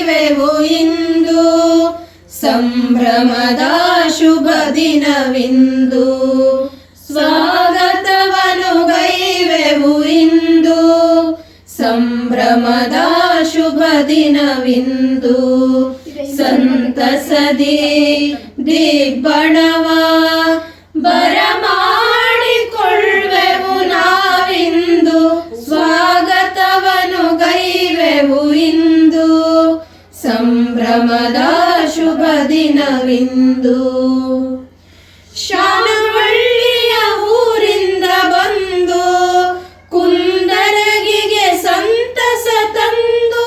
ಗೈವೆವು ಇಂದು ಸಂಭ್ರಮದ ಶುಭ ದಿನವಿಂದು. ಸ್ವಾಗತವನ್ನು ಗೈವೆವು ಇಂದು ಸಂಭ್ರಮದ ಶುಭ ದಿನವಿಂದು. ಸಂತಸದಿ ದಿಬ್ಬಣವ ಬರಮಾಡಿಕೊಳ್ಳೆವು ನಾವಿಂದು. ಸ್ವಾಗತವನ್ನು ಗೈವೆವು ಇಂದು ಸಂಭ್ರಮದ ಶುಭ ದಿನವಿಂದು. ಶಾನವಳ್ಳಿಯ ಊರಿಂದ ಬಂದು ಕುಂದರಗಿಗೆ ಸಂತಸ ತಂದು.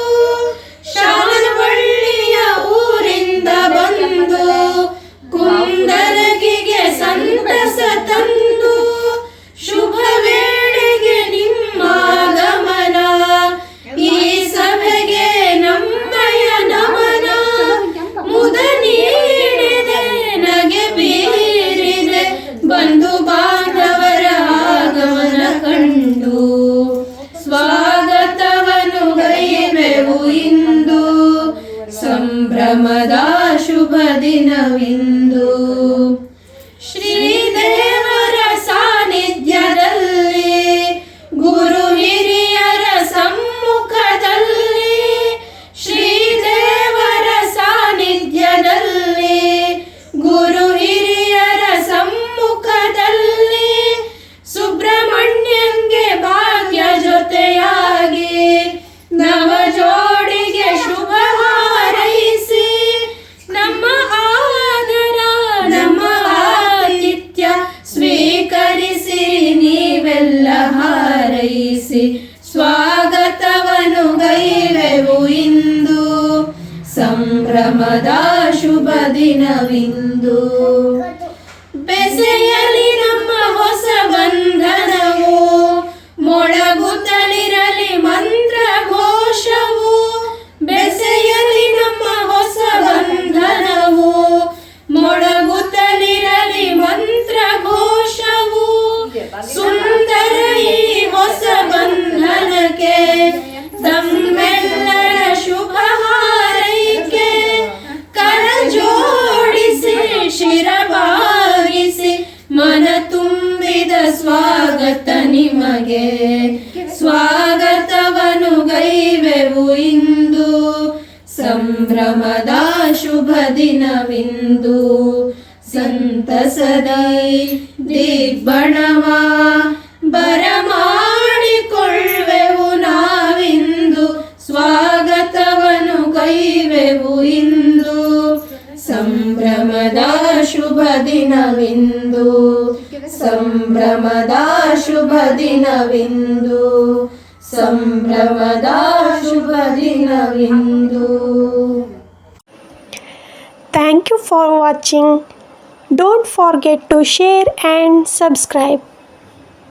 ಶಾನವಳ್ಳಿಯ ಊರಿಂದ ಬಂದು ಕುಂದರಗಿಗೆ ಸಂತಸ ತಂದು. ಶುಭ ವೇಳೆಗೆ ನಿಮ್ಮ ಗಮನ ಈ ಸಭೆಗೆ ನಮ್ಮಯ ನಮನ. ಮುದ ನೀಡಿದೆ ನಗೆ ಬೀರಿದೆ ಬಂಧು ಬಾಂಧವರ ಆಗಮನ ಕಂಡು. ಸ್ವಾಗತವನ್ನು ಗೈವೆವು ಇಂದು ಸಂಭ್ರಮದ ಶುಭ ದಿನವಿಂದು. ಶ್ರೀದೇವರ ಸಾನ್ನಿಧ್ಯದಲ್ಲಿ ಗುರು ಹಿರಿಯರ ಸಮ್ಮುಖದಲ್ಲಿ. ಶ್ರೀದೇವರ ಸಾನ್ನಿಧ್ಯದಲ್ಲಿ ಗುರು ಹಿರಿಯರ ಸಮ್ಮುಖದಲ್ಲಿ. ಸುಬ್ರಹ್ಮಣ್ಯಂಗೆ ಭಾಗ್ಯ ಜೊತೆಯಾಗಿ ನವ ಜೋಡಿಗೆ ಶುಭ ಹಾರೈಸಿ. ನಮ್ಮ ಆದರ ನಮ್ಮ ಆತಿಥ್ಯ ಸ್ವೀಕರಿಸಿ ನೀವೆಲ್ಲ ಹಾರೈಸಿ. ಸ್ವಾಗತವನ್ನು ಗೈವೆವು ಇಂದು ಸಂಭ್ರಮದ ಶುಭ ದಿನವಿಂದು. ಬೆಸೆಯಲಿ ನಮ್ಮ ಹೊಸ ಬಂಧನವು ಮೊಳಗುತ್ತಲಿರಲಿ ಮಂತ್ರ ಘೋಷವು. ಬೆಸೆಯಲಿ ನಮ್ಮ ಹೊಸ ಬಂಧನವು ಮೊಳಗುತ್ತಲಿರಲಿ ಮಂತ್ರ ಘೋಷವು. ಸುಂದರ ಈ ಹೊಸ ಬಂಧನಕ್ಕೆ ತಮ್ಮೆಲ್ಲರ ಶುಭ ಹಾರೈಕೆ. ಕರ ಜೋಡಿಸಿ ಶಿರಬಾಗಿಸಿ ಮನ ತುಂಬಿದ ಸ್ವಾಗತ ನಿಮಗೆ. ಸ್ವಾಗತವನ್ನು ಗೈವೆವು ಇಂದು ಸಂಭ್ರಮದ ಶುಭ ದಿನವಿಂದು. ಸಂತಸದಿ ದಿಬ್ಬಣವ ಬರಮಾಡಿಕೊಳ್ಳೆವು ನಾವಿಂದು. ಸ್ವಾಗತವನ್ನು ಗೈವೆವು ಇಂದು ಸಂಭ್ರಮದ ಶುಭ ದಿನವಿಂದು. ಸಂಭ್ರಮದ ಶುಭ ದಿನವಿಂದು. ಸಂಭ್ರಮದ ಶುಭ ದಿನವಿಂದು. Thank you for watching. Don't forget to share and subscribe.